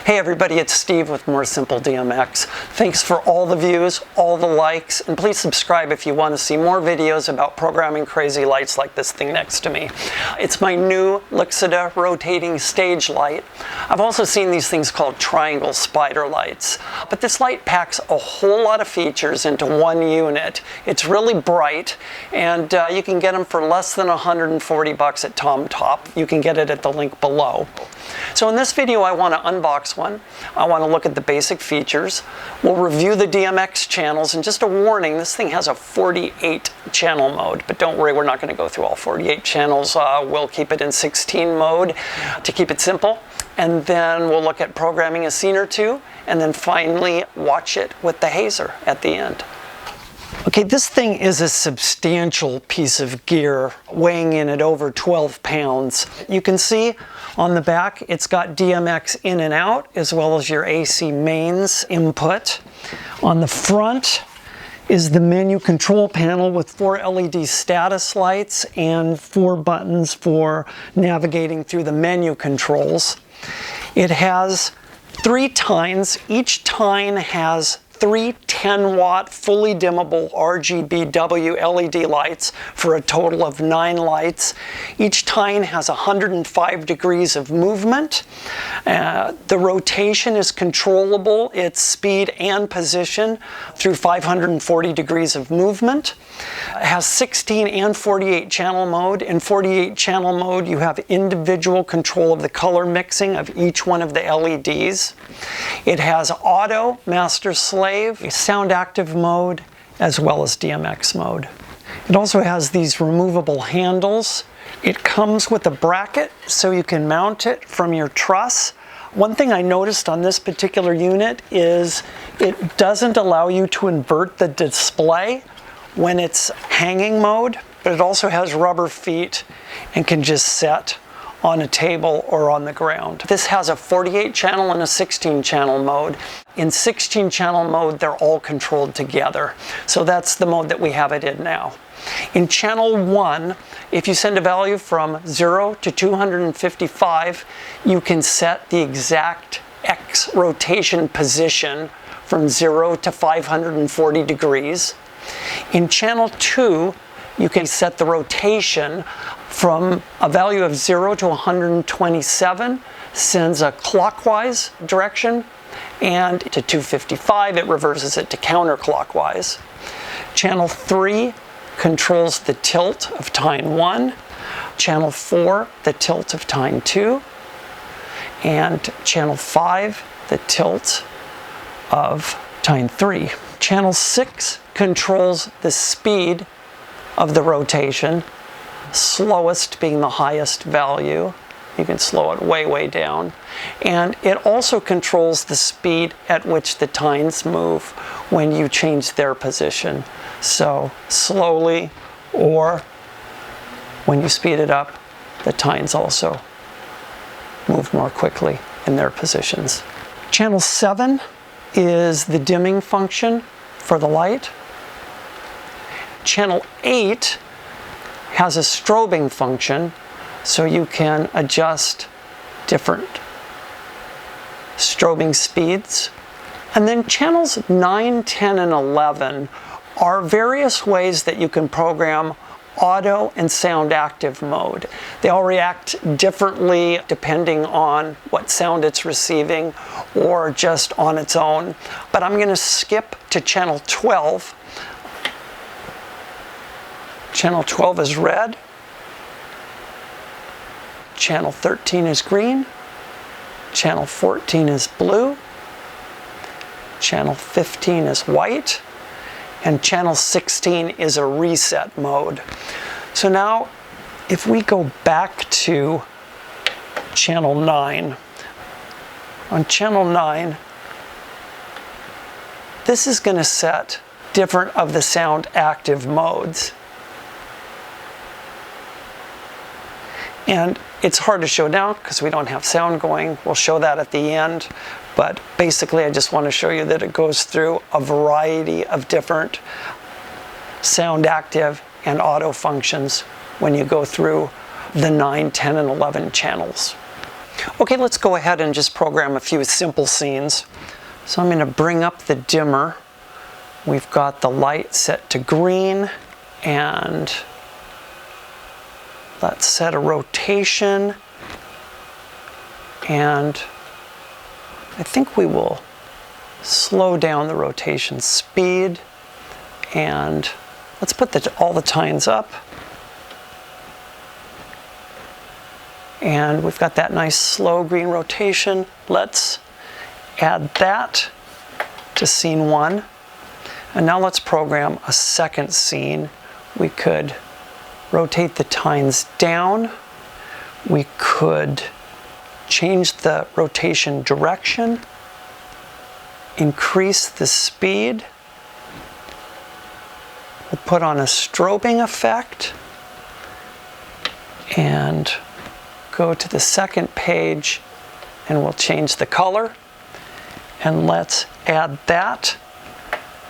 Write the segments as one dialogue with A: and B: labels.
A: Hey everybody, it's Steve with More Simple DMX. Thanks for all the views, all the likes, and please subscribe if you want to see more videos about programming crazy lights like this thing next to me. It's my new Lixida rotating stage light. I've also seen these things called triangle spider lights, but this light packs a whole lot of features into one unit. It's really bright, and you can get them for less than $140 at TomTop. You can get it at the link below. So in this video I want to unbox one. I want to look at the basic features. We'll review the DMX channels, and just a warning, this thing has a 48 channel mode, but don't worry, we're not going to go through all 48 channels. We'll keep it in 16 mode to keep it simple, and then we'll look at programming a scene or two, and then finally watch it with the hazer at the end. Okay, this thing is a substantial piece of gear, weighing in at over 12 pounds. You can see on the back it's got DMX in and out, as well as your AC mains input. On the front is the menu control panel with 4 LED status lights and 4 buttons for navigating through the menu controls. It has 3 tines. Each tine has 3 10-watt fully dimmable RGBW LED lights for a total of 9 lights. Each tine has 105 degrees of movement. The rotation is controllable, its speed and position, through 540 degrees of movement. It has 16 and 48 channel mode. In 48 channel mode you have individual control of the color mixing of each one of the LEDs. It has auto, master slave, sound active mode, as well as DMX mode. It also has these removable handles. It comes with a bracket so you can mount it from your truss. One thing I noticed on this particular unit is it doesn't allow you to invert the display when it's hanging mode, but it also has rubber feet and can just set on a table or on the ground. This has a 48 channel and a 16 channel mode. In 16 channel mode they're all controlled together, so that's the mode that we have it in now. In channel 1, if you send a value from 0 to 255, you can set the exact X rotation position from 0 to 540 degrees. In channel 2, you can set the rotation from a value of 0 to 127, sends a clockwise direction, and to 255 it reverses it to counterclockwise. Channel 3 controls the tilt of tine 1, channel 4 the tilt of tine 2, and channel 5 the tilt of tine 3. Channel 6 controls the speed of the rotation, slowest being the highest value. You can slow it way down. And it also controls the speed at which the tines move when you change their position. So slowly, or when you speed it up, the tines also move more quickly in their positions. Channel 7 is the dimming function for the light. Channel 8 has a strobing function, so you can adjust different strobing speeds. And then channels 9, 10, and 11 are various ways that you can program auto and sound active mode. They all react differently depending on what sound it's receiving or just on its own. But I'm going to skip to channel 12. Channel 12 is red. Channel 13 is green. Channel 14 is blue. Channel 15 is white. And channel 16 is a reset mode. So now, if we go back to channel 9, on channel 9, this is going to set different of the sound active modes. And it's hard to show now because we don't have sound going. We'll show that at the end. But basically I just want to show you that it goes through a variety of different sound active and auto functions when you go through the 9, 10, and 11 channels. Okay, let's go ahead and just program a few simple scenes. So I'm going to bring up the dimmer. We've got the light set to green, and let's set a rotation, and I think we will slow down the rotation speed, and let's put all the tines up. And we've got that nice slow green rotation. Let's add that to scene 1. And now let's program a second scene. We could rotate the tines down. We could change the rotation direction, increase the speed. We'll put on a strobing effect and go to the second page, and we'll change the color. And let's add that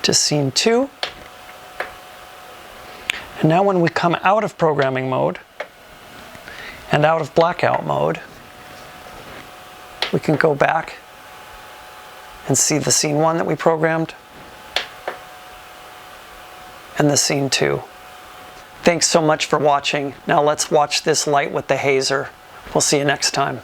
A: to scene 2. And now when we come out of programming mode and out of blackout mode, we can go back and see the scene 1 that we programmed and the scene 2. Thanks so much for watching. Now let's watch this light with the hazer. We'll see you next time.